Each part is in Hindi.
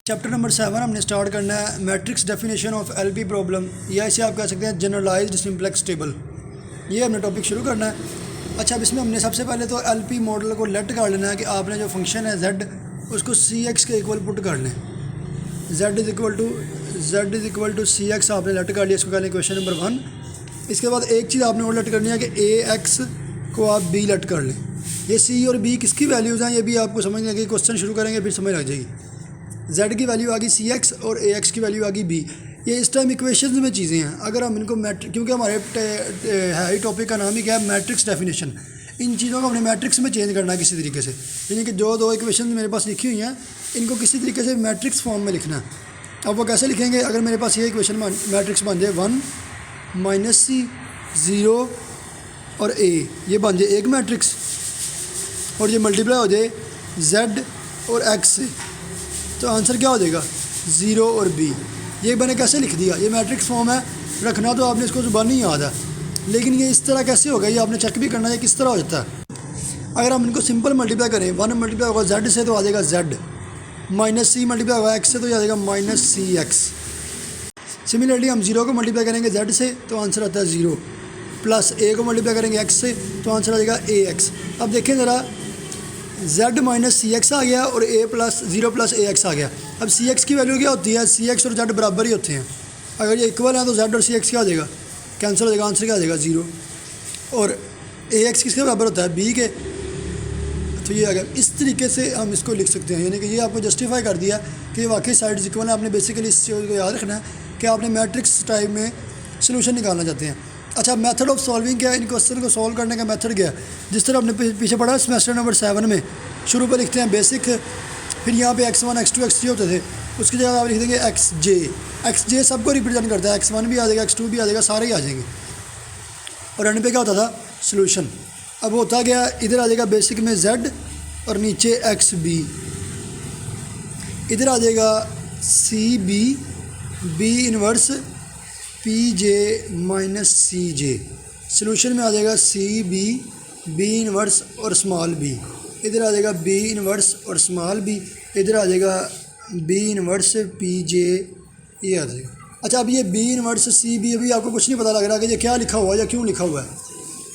चैप्टर नंबर 7 हमने स्टार्ट करना है matrix definition of LP problem, या इसे आप कह सकते हैं जनरलाइज्ड सिंप्लेक्स टेबल। ये हमने टॉपिक शुरू करना है। अच्छा, अब इसमें हमने सबसे पहले तो एलपी मॉडल को लेट कर लेना है कि आपने जो फंक्शन है z उसको सी एक्स के इक्वल पुट कर लें। z is equal to c x आपने लेट कर लिया, इसको कहते हैं क्वेश्चन नंबर 1। इसके बाद एक चीज़ आपने और लेट करनी है कि ए एक्स को आप बी लेट कर लें। ये सी और बी किसकी वैल्यूज़ हैं ये भी आपको समझ लगे, क्वेश्चन शुरू करेंगे फिर समझ लग जाएगी। z की वैल्यू आ गई सी एक्स और ए एक्स की वैल्यू आ गई बी। ये इस टाइम इक्वेशंस में चीज़ें हैं। अगर हम इनको क्योंकि हमारे है ही टॉपिक का नाम ही क्या है, मैट्रिक्स डेफिनेशन। इन चीज़ों को हमने मैट्रिक्स में चेंज करना है किसी तरीके से, यानी कि जो दो इक्वेशन मेरे पास लिखी हुई हैं इनको किसी तरीके से मैट्रिक्स फॉर्म में लिखना है। अब वो कैसे लिखेंगे, अगर मेरे पास ये इक्वेशन मैट्रिक्स बन जाए 1 -c 0 और a, ये बन जाए एक मैट्रिक्स, और ये मल्टीप्लाई हो जाए z और x से, तो आंसर क्या हो जाएगा 0 और b। ये मैंने कैसे लिख दिया, ये मैट्रिक्स फॉर्म है, रखना तो आपने इसको ज़ुबान नहीं याद है, लेकिन ये इस तरह कैसे होगा ये आपने चेक भी करना है किस तरह हो जाता है। अगर हम इनको सिंपल मल्टीप्लाई करें, 1 मल्टीप्लाई होगा z से तो आ जाएगा z, -c मल्टीप्लाई होगा x से तो आ जाएगा -cx। सिमिलरली हम 0 को मल्टीप्लाई करेंगे z से तो आंसर आता है 0, प्लस a को मल्टीप्लाई करेंगे x से तो आंसर आ जाएगा ax। अब देखें ज़रा, z -cx आ गया और a प्लस 0 प्लस ax आ गया। अब cx की वैल्यू क्या होती है, cx और z बराबर ही होते हैं। अगर ये इक्वल है तो z और cx क्या हो जाएगा, कैंसिल हो जाएगा, आंसर क्या आ जाएगा 0। और ax किसके बराबर होता है, b के, तो ये आ गया। इस तरीके से हम इसको लिख सकते हैं, यानी कि ये आपको जस्टिफाई कर दिया कि वाकई साइड्स इक्वल है। आपने बेसिकली इस चीज़ को याद रखना है कि आपने मैट्रिक्स टाइप में सोल्यूशन निकालना चाहते हैं। अच्छा, मेथड ऑफ सॉल्विंग क्या है, इन क्वेश्चन को सॉल्व करने का मेथड क्या है, जिस तरह हमने पीछे पढ़ा सेमेस्टर नंबर 7 में। शुरू पर लिखते हैं बेसिक, फिर यहाँ पे x1 x2 x3 होते थे, उसकी जगह आप लिख देंगे xj सबको रिप्रेजेंट करता है, x1 भी आ जाएगा, x2 भी आ जाएगा, सारे ही आ जाएंगे। और एंड पे क्या होता था, सोल्यूशन। अब होता गया, इधर आ जाएगा बेसिक में z और नीचे xb, इधर आ जाएगा cb, b inverse pj -cj, solution में आ जाएगा cb, b इनवर्स और स्मॉल b, इधर आ जाएगा b इनवर्स और स्मॉल b, इधर आ जाएगा b इनवर्स pj, ये आ जाएगा। अच्छा, अब ये b इनवर्स cb, अभी आपको कुछ नहीं पता लग रहा कि ये क्या लिखा हुआ है या क्यों लिखा हुआ है।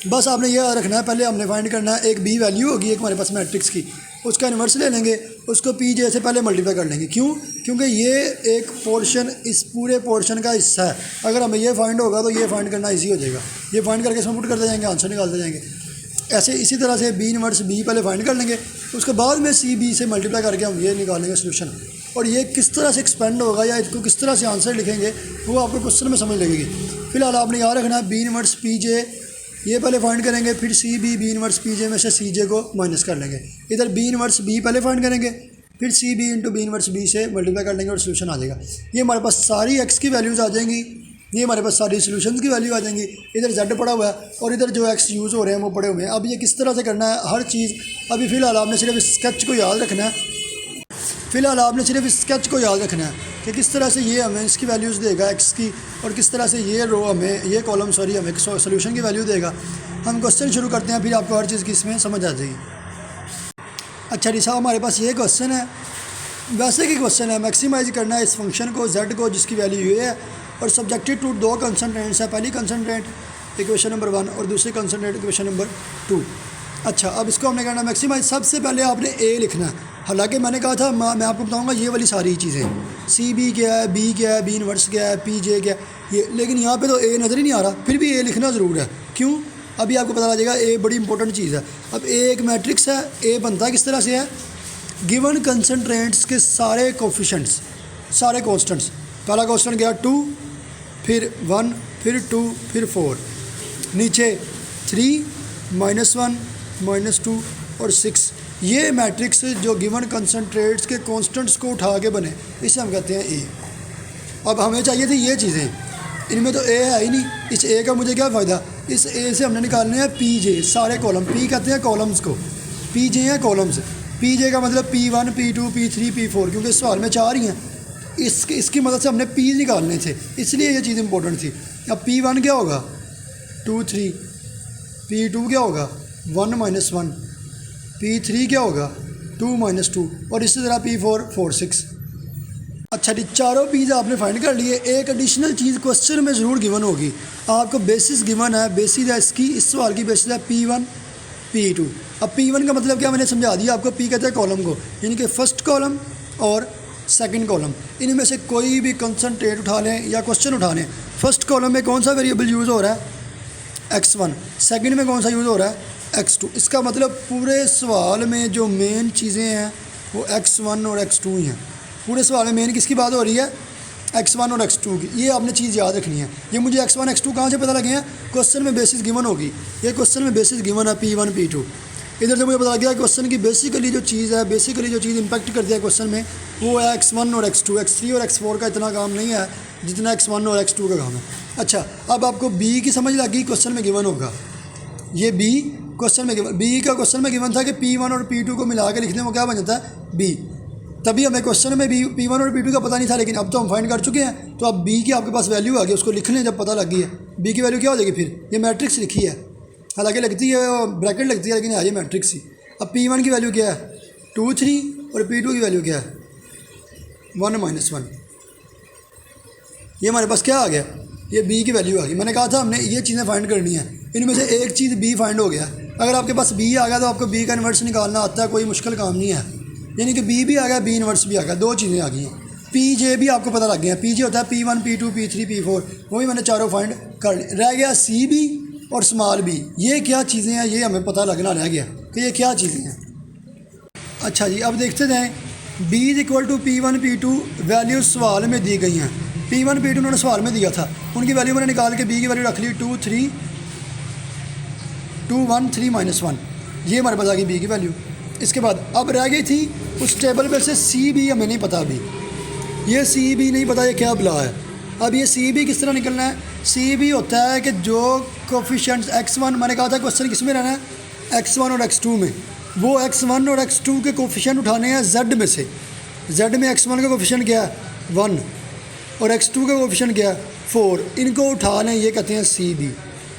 बस आपने ये रखना है, पहले हमने फाइंड करना है, एक b वैल्यू होगी एक हमारे पास मैट्रिक्स की, उसका इन्वर्स ले लेंगे, उसको pj से पहले मल्टीप्लाई कर लेंगे। क्यों, क्योंकि ये एक पोर्शन इस पूरे पोर्शन का हिस्सा है। अगर हमें ये फाइंड होगा तो ये फाइंड करना इजी हो जाएगा, ये फाइंड करके इसमें पुट करते जाएंगे, आंसर निकालते जाएंगे। ऐसे इसी तरह से b इनवर्स b पहले फाइंड कर लेंगे, उसके बाद में cb से मल्टीप्लाई करके हम ये निकालेंगे सोल्यूशन। और ये किस तरह से एक्सपेंड होगा या इसको किस तरह से आंसर लिखेंगे वो आपको क्वेश्चन में समझ लगेगी। फिलहाल आपने याद रखना है b इनवर्स pj, ये पहले फाइंड करेंगे, फिर cb b इनवर्स pj में से cj को माइनस कर लेंगे, इधर b इनवर्स b पहले फाइंड करेंगे, फिर cb into b inverse b से मल्टीप्लाई कर लेंगे और सोल्यूशन आ जाएगा। ये हमारे पास सारी x की वैल्यूज़ आ जाएंगी, ये हमारे पास सारी सोल्यूशन की वैल्यू आ जाएंगी। इधर z पड़ा हुआ है और इधर जो x यूज़ हो रहे हैं वो पड़े हुए हैं। अब ये किस तरह से करना है हर चीज़, अभी फ़िलहाल आपने सिर्फ स्केच को याद रखना है, कि किस तरह से ये हमें इसकी वैल्यूज़ देगा x की, और किस तरह से ये रो हमें, ये कॉलम हमें सोल्यूशन की वैल्यू देगा। हम क्वेश्चन शुरू करते हैं, फिर आपको हर चीज़ की इसमें समझ आ जाएगी। अच्छा रिसा, हमारे पास ये क्वेश्चन है, वैसे की क्वेश्चन है, मैक्सिमाइज करना है इस फंक्शन को z को जिसकी वैल्यू ये है, और सब्जेक्टेड टू दो कंसंट्रेंट्स है, पहली कंसंट्रेंट इक्वेशन नंबर 1 और दूसरी कंसंट्रेंट इक्वेशन नंबर 2। अच्छा, अब इसको हमने करना मैक्सिमाइज। सबसे पहले आपने a लिखना है, हालांकि मैंने कहा था मैं आपको बताऊंगा ये वाली सारी चीज़ें, cb क्या है, b क्या है, b इनवर्स क्या है, pj क्या है, ये, लेकिन यहाँ पे तो a नज़र ही नहीं आ रहा, फिर भी a लिखना ज़रूर है। क्यों, अभी आपको पता लग जाएगा। a बड़ी इंपॉर्टेंट चीज़ है। अब a एक मैट्रिक्स है, a बनता है किस तरह से है, गिवन कंसंट्रेंट्स के सारे कोफिशेंट्स, सारे कॉन्स्टेंट्स। पहला कॉन्स्टेंट गया 2, फिर 1, फिर 2, फिर 4, नीचे 3, -1, -2 और 6। ये मैट्रिक्स जो गिवन कंसंट्रेट्स के कॉन्स्टेंट्स को उठा के बने, इसे हम कहते हैं a। अब हमें चाहिए थी ये चीज़ें, इनमें तो a है ही नहीं, इस a का मुझे क्या फ़ायदा, इस a से हमने निकालने हैं pj, सारे कॉलम, p कहते हैं कॉलम्स को, pj हैं कॉलम्स, pj का मतलब p1 p2 p3 p4, क्योंकि इस सवाल में 4 ही हैं। इसकी मदद से हमने p निकालने थे, इसलिए ये चीज़ इंपॉर्टेंट थी। अब p1 क्या होगा 2 3, p2 क्या होगा 1 -1, p3 क्या होगा 2 -2, और इसी तरह p4 4 6। अच्छा जी, चारों पीज आपने फाइंड कर लिए। एक एडिशनल चीज़ क्वेश्चन में ज़रूर गिवन होगी, आपको बेसिस गिवन है। बेसिस है इसकी, इस सवाल की बेसिस है P1 P2। अब P1 का मतलब क्या मैंने समझा दिया आपको। P कहते हैं कॉलम को, यानी कि फर्स्ट कॉलम और सेकंड कॉलम, इनमें से कोई भी कंसंट्रेट उठा लें या क्वेश्चन उठा लें। फर्स्ट कॉलम में कौन सा वेरिएबल यूज़ हो रहा है, x1। सेकंड में कौन सा यूज़ हो रहा है, x2। इसका मतलब पूरे सवाल में जो मेन चीज़ें हैं वो x1 और x2 ही हैं। पूरे सवाल में मेन किसकी बात हो रही है, x1 और x2 की। ये आपने चीज़ याद रखनी है। ये मुझे x1 x2 कहाँ से पता लगे हैं, क्वेश्चन में बेसिस गिवन होगी। ये क्वेश्चन में बेसिस गिवन है P1 P2। इधर से मुझे पता लग गया क्वेश्चन की बेसिकली जो चीज़ है, बेसिकली जो चीज़ इंपैक्ट करती है क्वेश्चन में, वो है x1 और x2। x3 और x4 का इतना काम नहीं है जितना x1 और x2 का काम है। अच्छा, अब आपको b की समझ लगी, क्वेश्चन में गिवन होगा। ये b क्वेश्चन में गिवन, b का क्वेश्चन में गिवन था कि P1 और P2 को मिला के लिखने में क्या बन जाता है, b। तभी हमें क्वेश्चन में P1 और P2 का पता नहीं था, लेकिन अब तो हम फाइंड कर चुके हैं। तो अब b की आपके पास वैल्यू आ गई, उसको लिख लें जब पता लग गई है। b की वैल्यू क्या हो जाएगी, फिर ये मैट्रिक्स लिखी है, हालांकि लगती है ब्रैकेट लगती है, लेकिन है ये मैट्रिक्स ही। अब P1 की वैल्यू क्या है 2 3 और P2 की वैल्यू क्या है 1 -1। ये हमारे पास क्या आ गया, ये b की वैल्यू आ गई। मैंने कहा था हमने ये चीज़ें फाइंड करनी है, इनमें से एक चीज़ b फाइंड हो गया। अगर आपके पास b आ गया तो आपको b का इन्वर्स निकालना आता है, कोई मुश्किल काम नहीं है। यानी कि b भी आ गया, b इन्वर्स भी आ गया, दो चीज़ें आ गई हैं। pj भी आपको पता लग गया, pj होता है P1 P2 P3 P4, वो भी मैंने चारों फाइंड कर लिए। रह गया cb और स्मॉल b। ये क्या चीज़ें हैं ये हमें पता लगना रह गया कि ये क्या चीज़ें हैं। अच्छा जी, अब देखते जाएँ b = P1 P2 वैल्यू सवाल में दी गई हैं। P1 P2 उन्होंने सवाल में दिया था, उनकी वैल्यू मैंने निकाल के b की वैल्यू रख ली 2 3 2 1 3 -1। ये हमारे पास आ गई b की वैल्यू। इसके बाद अब रह गई थी उस टेबल में से सी बी, हमें नहीं पता अभी, ये सी बी नहीं पता ये क्या बला है। अब ये सी बी किस तरह निकलना है, सी बी होता है कि जो कोफिशिएंट्स x1, मैंने कहा था क्वेश्चन किस में रहना है, x1 और x2 में, वो x1 और x2 के कोफिशिएंट उठाने हैं z में से। z में x1 का कोफिशिएंट क्या है 1 और x2 का कोफिशिएंट क्या है 4, इनको उठा लें, ये कहते हैं सी बी।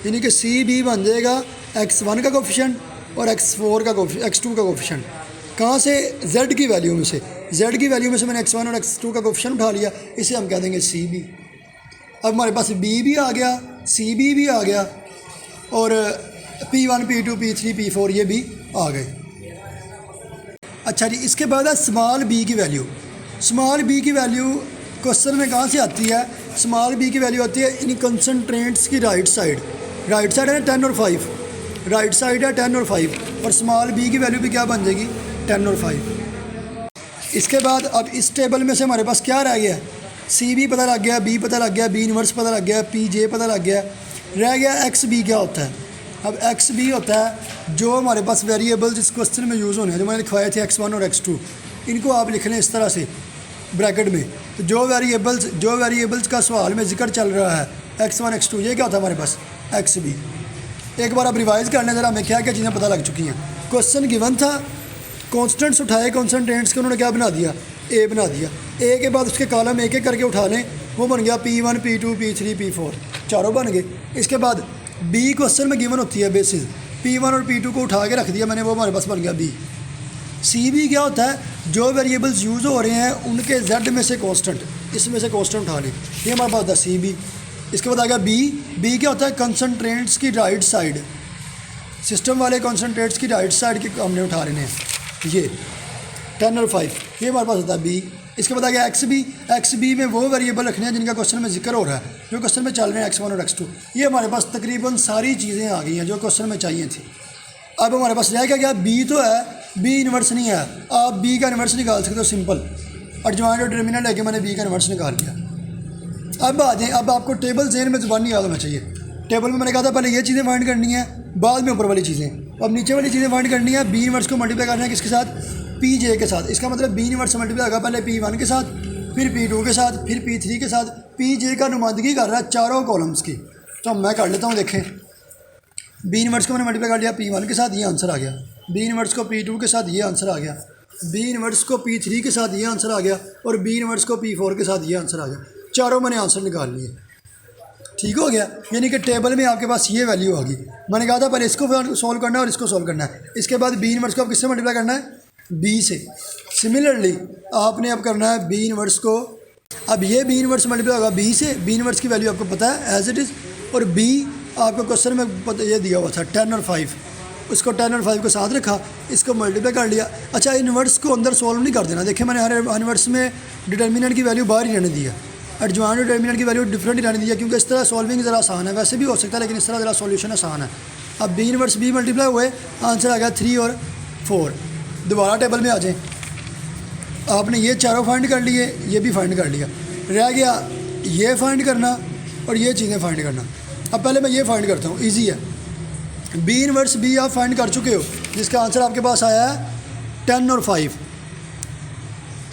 यानी कि सी बी बन जाएगा x1 का कोफिशिएंट और x4 का x2 का कोफिशिएंट। कहाँ से, z की वैल्यू में से। z की वैल्यू में से मैंने x1 और x2 का कोफिशिएंट उठा लिया, इसे हम कह देंगे सी बी। अब हमारे पास b भी आ गया, सी बी भी आ गया और P1 P2 P3 P4 ये भी आ गए। अच्छा जी, इसके बाद है स्मॉल b की वैल्यू। स्मॉल b की वैल्यू क्वेश्चन में कहाँ से आती है, स्मॉल b की वैल्यू आती है इन कंसनट्रेंट्स की राइट साइड। राइट साइड है 10 और 5, राइट साइड है 10 और 5, और स्मॉल b की वैल्यू भी क्या बन जाएगी 10 और 5। इसके बाद अब इस टेबल में से हमारे पास क्या रह गया, सी बी पता लग गया, बी पता लग गया, बी इन्वर्स पता लग गया, पी जे पता लग गया। रह गया एक्स बी क्या होता है। अब एक्स बी होता है जो हमारे पास वेरिएबल्स इस क्वेश्चन में यूज़ होने हैं, जो मैंने लिखवाए थे x1 और x2, इनको आप लिख लें इस तरह से ब्रैकेट में। तो जो वेरिएबल्स का सवाल में जिक्र चल रहा है x1 x2, ये क्या होता है हमारे पास एक्स बी। एक बार आप रिवाइज़ करने ज़रा हमें क्या क्या चीज़ें पता लग चुकी हैं। क्वेश्चन गिवन था, कॉन्स्टेंट्स उठाए, कॉन्सेंट्रेंट्स के उन्होंने क्या बना दिया, ए बना दिया। ए के बाद उसके कॉलम एक एक करके उठा लें, वो बन गया P1 P2 P3 P4, चारों बन गए। इसके बाद बी क्वेश्चन में गिवन होती है बेसिस, P1 और P2 को उठा के रख दिया मैंने, वो हमारे पास बन गया बी। सी बी क्या होता है, जो वेरिएबल्स यूज़ हो रहे हैं उनके जेड में से कॉन्स्टेंट, इसमें से कॉन्स्टेंट उठा लें, ये हमारे पास होता है सी बी। इसके बाद आ गया बी क्या होता है, कंसनट्रेंट्स की राइट साइड, सिस्टम वाले कंसनट्रेट्स की राइट साइड के हमने उठा लेने हैं, ये 10 और 5, ये हमारे पास होता है बी। इसके बाद आ गया एक्स बी में वो वेरिएबल रखने हैं जिनका क्वेश्चन में जिक्र हो रहा है, जो क्वेश्चन में चल रहे हैं x1 और x2। ये हमारे पास तकरीबन सारी चीज़ें आ गई हैं जो क्वेश्चन में चाहिए थी। अब हमारे पास रह गया बी तो है, बी इन्वर्स नहीं है। आप बी का इन्वर्स निकाल सकते हो सिंपल, एडजॉइंट और डिटरमिनेंट लेके मैंने बी का इन्वर्स निकाल लिया। अब आ जाएँ, अब आपको टेबल ज़हन में ज़बानी याद होना चाहिए। टेबल में मैंने कहा था पहले ये चीज़ें फाइंड करनी है, बाद में ऊपर वाली चीज़ें, अब नीचे वाली चीज़ें फाइंड करनी है। बी इन्वर्स को मल्टीप्लाई करना है किसके साथ, पी जे के साथ। इसका मतलब बी इन्वर्स मल्टीप्लाई होगा पहले P1 के साथ, फिर P2 के साथ, फिर P3 के साथ। पी जे का नुमाइंदगी कर रहा है चारों कॉलम्स की, तो मैं कर लेता हूँ। देखें, बी इन्वर्स को मैंने मल्टीप्लाई कर लिया P1 के साथ, ये आंसर आ गया। बी इन्वर्स को P2 के साथ, ये आंसर आ गया। बी इन्वर्स को P3 के साथ, ये आंसर आ गया। और बी इन्वर्स को P4 के साथ, ये आंसर आ गया। चारों मैंने आंसर निकाल लिए, ठीक हो गया। यानी कि टेबल में आपके पास ये वैल्यू आ गई। मैंने कहा था पहले इसको सॉल्व करना है और इसको सॉल्व करना है। इसके बाद बी इन्वर्स को आप किससे मल्टीप्लाई करना है, बी से। सिमिलरली आपने अब करना है बी इन्वर्स को अब ये बी इनवर्स मल्टीप्लाई होगा बी से, बी इनवर्स की वैल्यू आपको पता है एज इट इज़, और बी आपको क्वेश्चन में पता ये दिया हुआ था 10 और 5, उसको 10 और 5 को साथ रखा, इसको मल्टीप्लाई कर लिया। अच्छा इनवर्स को अंदर सॉल्व नहीं कर देना, देखिए मैंने हर इनवर्स में डिटर्मिनेंट की वैल्यू बाहर ही रहने दिया, एडजॉइंट डिटर्मिनेंट की वैल्यू डिफरेंट ही रहने दिया, क्योंकि इस तरह सॉल्विंग ज़रा आसान है, वैसे भी हो सकता है लेकिन इस तरह ज़रा सॉल्यूशन आसान है। अब बी इनवर्स बी मल्टीप्लाई हुए, आंसर आ गया 3 और 4। दोबारा टेबल में आ जाएँ, आपने ये चारों फाइंड कर लिए, ये भी फाइंड कर लिया, रह गया ये फाइंड करना और ये चीज़ें फाइंड करना। अब पहले मैं ये फाइंड करता हूँ, इजी है। बी इनवर्स बी आप फाइंड कर चुके हो, जिसका आंसर आपके पास आया है 10 और 5,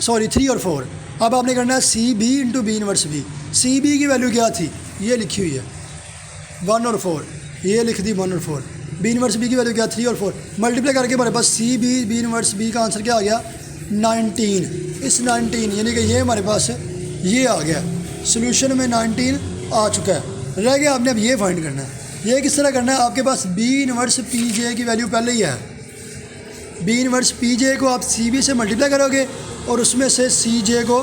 सॉरी 3 और 4। अब आपने करना है C B into B inverse B. C B की वैल्यू क्या थी, ये लिखी हुई है 1 और 4, ये लिख दी 1 और 4। बी इनवर्स बी की वैल्यू क्या 3 और 4, मल्टीप्लाई करके हमारे पास C B B inverse B का आंसर क्या आ गया 19। इस 19 यानी कि ये हमारे पास ये आ गया, सोल्यूशन में 19 आ चुका है। रह गया आपने अब ये फाइंड करना है। ये किस तरह करना है, आपके पास बी इनवर्स पी जे की वैल्यू पहले ही है, बी इनवर्स पी जे को आप सी बी से मल्टीप्लाई करोगे और उसमें से सी जे को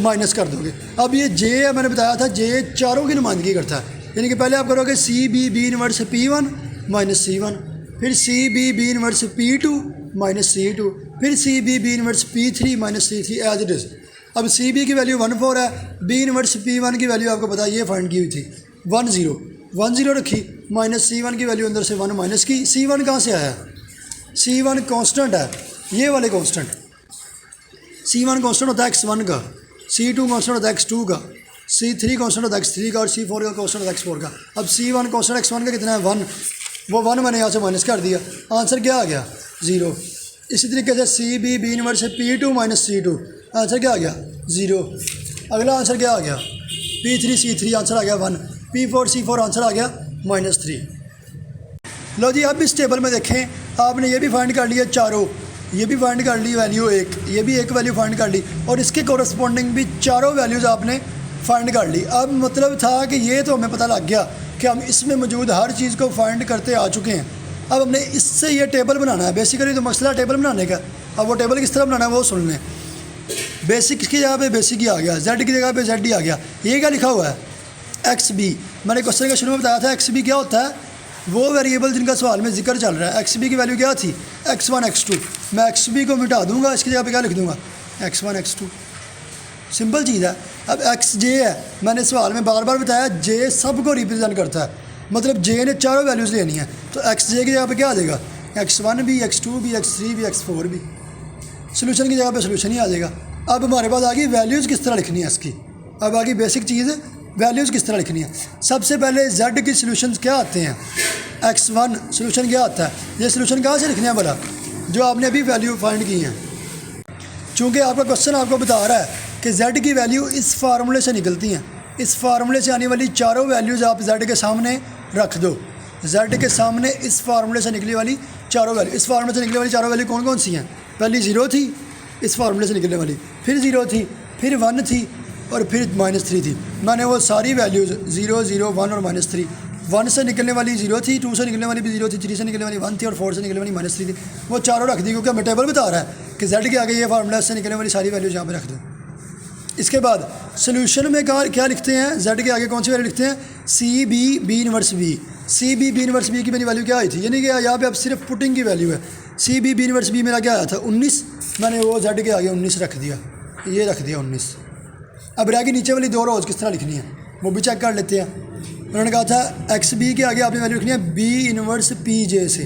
माइनस कर दोगे। अब ये जे है, मैंने बताया था जे चारों की नुमाइंदगी करता है, यानी कि पहले आप करोगे C B B inverse P one minus C one, फिर C B B inverse P two minus C two, फिर C B B inverse P three minus C three as it is. अब सी बी की वैल्यू 1 4 है, बी इनवर्स पी वन की वैल्यू आपको पता है ये फाइंड की हुई थी 1 0 1 0 रखी, माइनस सी वन की वैल्यू अंदर से 1 माइनस की। सी वन कहाँ से आया, सी वन कॉन्स्टेंट है, ये वाले कॉन्स्टेंट। सी वन कॉन्स्टेंट होता है x1 का, सी टू कॉन्स्टेंट होता है x2 का, सी थ्री कॉन्स्टेंट होता है x3 का और सी फोर का कॉन्स्टेंट होता है x4 का। अब सी वन कॉन्स्टेंट x1 का कितना है 1, वो 1 मैंने यहाँ से माइनस कर दिया, आंसर क्या आ गया 0। इसी तरीके से C B B inverse P two minus C two, answer क्या आ गया 0। अगला आंसर क्या आ गया P3 C3, आंसर आ गया 1, P4 C4, आंसर आ गया -3। लो जी अब इस टेबल में देखें, आपने ये भी फाइंड कर लिया चारों, ये भी फाइंड कर ली वैल्यू 1, ये भी एक वैल्यू फाइंड कर ली और इसके कोरस्पॉन्डिंग भी चारों वैल्यूज़ आपने फाइंड कर ली। अब मतलब था कि ये तो हमें पता लग गया कि हम इसमें मौजूद हर चीज़ को फाइंड करते आ चुके हैं। अब हमने इससे ये टेबल बनाना है, बेसिकली तो मसला टेबल बनाने का। अब वो टेबल किस तरह बनाना है वो सुन लें। बेसिक की जगह पे बेसिक ही आ गया, जेड की जगह पे जेड ही आ गया। ये क्या लिखा हुआ है एक्स बी, मैंने क्वेश्चन के शुरू में बताया था एक्स बी क्या होता है, वो वेरिएबल जिनका सवाल में जिक्र चल रहा है। एक्स बी की वैल्यू क्या थी x1 x2, मैं एक्स बी को मिटा दूंगा, इसकी जगह पे क्या लिख दूंगा x1 x2, सिंपल चीज़ है। अब एक्स जे है, मैंने सवाल में बार बार बताया जे सब को रिप्रेजेंट करता है, मतलब जे ने चारों वैल्यूज़ लेनी है, तो एक्स जे की जगह पे क्या आ जाएगा x1 भी x2 भी x3 भी x4 भी, सोल्यूशन की जगह पे सोल्यूशन ही आ जाएगा। अब हमारे पास आ गई वैल्यूज़ किस तरह लिखनी है इसकी। अब आ गई बेसिक चीज़, वैल्यूज़ किस तरह लिखनी है। सबसे पहले z की सोल्यूशन क्या आते हैं, x1 सोल्यूशन क्या आता है, ये सोल्यूशन कहाँ से लिखने हैं भला, जो आपने अभी वैल्यू फाइंड की हैं। चूँकि आपका क्वेश्चन आपको बता रहा है कि z की वैल्यू इस फार्मूले से निकलती हैं, इस फार्मूले से आने वाली चारों वैल्यूज़ आप z के सामने रख दो। z के सामने इस फार्मूले से निकली वाली चारों वैल्यू, इस फार्मूले से निकलने वाली चारों वैल्यू कौन कौन सी हैं, पहली 0 थी इस फार्मूले से निकलने वाली, फिर 0 थी, फिर 1 थी और फिर -3 थी। मैंने वो सारी वैल्यूज़ 0 0 1 और -3, 1 से निकलने वाली 0 थी, 2 से निकलने वाली भी 0 थी, 3 से निकलने वाली 1 थी और 4 से निकलने वाली -3 थी, वो चारों रख दी, क्योंकि हमें टेबल बता रहा है कि z के आगे ये फार्मूला से निकलने वाली सारी वैल्यूज़ यहाँ पर रख दो। इसके बाद सोल्यूशन में क्या लिखते हैं, z के आगे कौन सी वैल्यू लिखते हैं, C B B inverse B. C B B inverse B की मेरी वैल्यू क्या आई थी, यानी कि यहाँ पे अब सिर्फ पुटिंग की वैल्यू है। C B B inverse B मेरा क्या आया था 19, मैंने वो z के आगे 19 रख दिया, ये रख दिया 19। अब रह गई नीचे वाली 2 रोज़ किस तरह लिखनी है वो भी चेक कर लेते हैं। उन्होंने कहा था एक्स बी के आगे आपने वैल्यू लिखनी है बी इनवर्स पी जे से।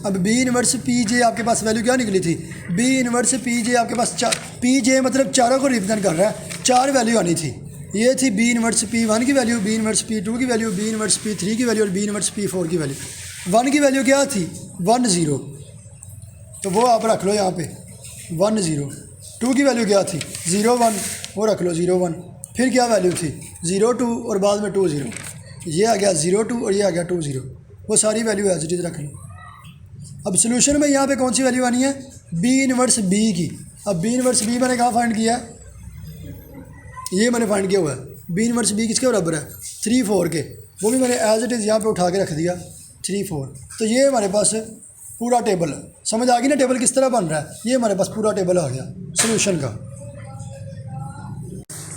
अब बी इनवर्स पी जे आपके पास वैल्यू क्या निकली थी, बी इनवर्स पी जे आपके पास पी जे मतलब चारों को रिप्रेजेंट कर रहा है, 4 वैल्यू आनी थी। ये थी बी इनवर्स पी वन की value, B inverse P two की value, B inverse P three की वैल्यू और बी इनवर्स पी फोर की वैल्यू। 1 की वैल्यू क्या थी 1 0, तो वो आप रख लो यहाँ पे 1 0। 2 की वैल्यू क्या थी 0 1, वो रख लो 0 1। फिर क्या वैल्यू थी 0 2 और बाद में 2 0, ये आ गया 0 2 और ये आ गया 2 0, वो सारी वैल्यू एज इट इज़ रख लो। अब सोल्यूशन में यहाँ पे कौन सी वैल्यू आनी है बी इनवर्स बी की। अब बी इनवर्स बी मैंने कहाँ फाइंड किया है, ये मैंने फाइंड किया हुआ है। बी इनवर्स बी किसके बराबर है 3 4 के, वो भी मैंने एज इट इज़ यहाँ पे उठा के रख दिया 3 4। तो ये हमारे पास पूरा टेबल है, समझ आ गई ना टेबल किस तरह बन रहा है, ये हमारे पास पूरा टेबल आ गया सोल्यूशन का।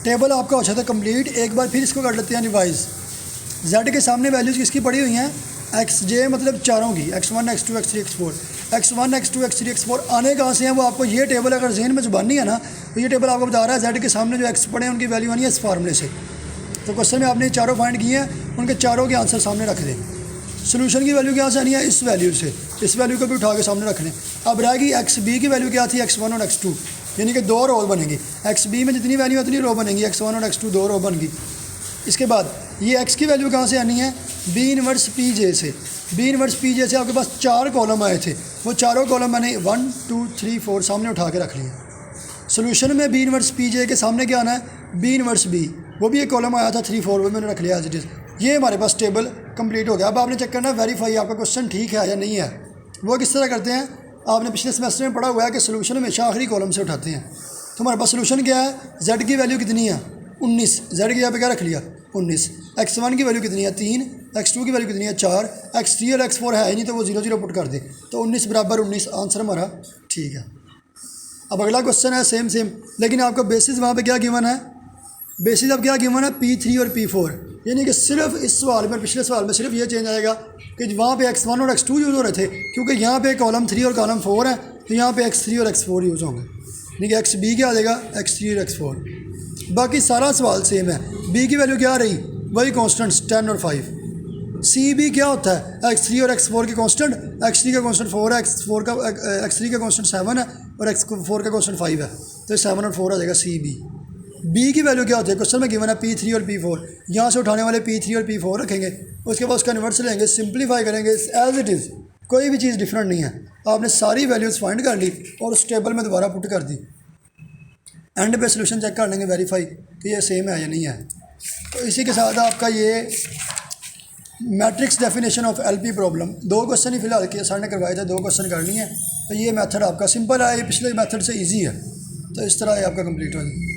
टेबल आपका हो जाता है कंप्लीट। एक बार फिर इसको कर लेते हैं रिवाइज। जेड के सामने वैल्यूज़ किसकी पड़ी हुई हैं, एक्स जे मतलब चारों की, x1 x2 x3 x4। x1 x2 x3 x4 आने कहाँ से हैं वो आपको ये टेबल अगर जहन में जुबानी है ना तो ये टेबल आपको बता रहा है जेड के सामने जो एक्स पड़े हैं उनकी वैल्यू आनी है इस फार्मूले से। तो क्वेश्चन में आपने चारों फाइंड किए हैं, उनके चारों के आंसर सामने रख दें। सोल्यूशन की वैल्यू क्या से आनी है, इस वैल्यू से, इस वैल्यू को भी उठा के सामने रख लें। अब रहेगी एक्स बी की वैल्यू क्या थी, x1 और x2, यानी कि दो रो बनेंगी। एक्स बी में जितनी वैल्यू उतनी रो बनेंगी, x1 और x2 दो रो बन गई। इसके बाद ये x की वैल्यू कहाँ से आनी है, बी इनवर्स पी जे से। बी इनवर्स पी जे से आपके पास चार कॉलम आए थे, वो चारों कॉलम मैंने 1 2 3 4 सामने उठा के रख लिए। सोल्यूशन में बी इनवर्स पी जे के सामने क्या आना है, बी इनवर्स बी, वो भी एक कॉलम आया था 3 4, वो मैंने रख लिया एज इट इज़। ये हमारे पास टेबल कंप्लीट हो गया। अब आपने चेक करना वेरीफाई आपका क्वेश्चन ठीक है या नहीं है। वो किस तरह करते हैं, आपने पिछले सेमेस्टर में पढ़ा हुआ है कि सोल्यूशन हमेशा आखिरी कॉलम से उठाते हैं। तो हमारे पास सोल्यूशन क्या है, जेड की वैल्यू कितनी है 19, जेड की यहाँ पे क्या रख लिया 19। x1 की वैल्यू कितनी है 3, x2 की वैल्यू कितनी है 4, x3 और x4 है ही नहीं तो वो 0 0 पुट कर दे, तो 19 बराबर 19 आंसर हमारा ठीक है। अब अगला क्वेश्चन है सेम लेकिन आपका बेसिस वहाँ पे क्या गिवन है, बेसिस अब क्या गिवन है P3 और P4, यानी कि सिर्फ इस सवाल में पिछले सवाल में सिर्फ ये चेंज आएगा कि वहाँ पे x1 और x2 यूज़ हो रहे थे, क्योंकि यहाँ पे कॉलम 3 और कॉलम 4 है तो यहाँ पे x3 और x4 यूज़ होंगे, यानी कि xb क्या आ जाएगा x3 और x4। बाकी सारा सवाल सेम है। b की वैल्यू क्या रही, वही कॉन्स्टेंट्स 10 और 5। cb क्या होता है, x3 और x4 की कॉन्स्टेंट, x3 का कॉन्स्टेंट 4 है, x3 का कॉन्स्टेंट 7 है और x4 का कॉन्स्टेंट 5 है, तो 7 और 4 आ जाएगा cb। b की वैल्यू क्या होती है, क्वेश्चन में गिवन है P3 और P4, यहाँ से उठाने वाले P3 और P4 रखेंगे, उसके बाद उसका इन्वर्स लेंगे, सिंप्लीफाई करेंगे एज इट इज़, कोई भी चीज़ डिफरेंट नहीं है। आपने सारी वैल्यूज़ फाइंड कर ली और उस टेबल में दोबारा पुट कर दी। एंड पे सोल्यूशन चेक कर लेंगे वेरीफाई कि ये सेम है या नहीं है। तो इसी के साथ आपका ये matrix definition of LP problem, 2 question ही फिलहाल के सर ने करवाए थे, 2 क्वेश्चन कर लिए हैं। तो ये मेथड आपका सिंपल है, ये पिछले मेथड से इजी है, तो इस तरह ये आपका कंप्लीट हो जाए।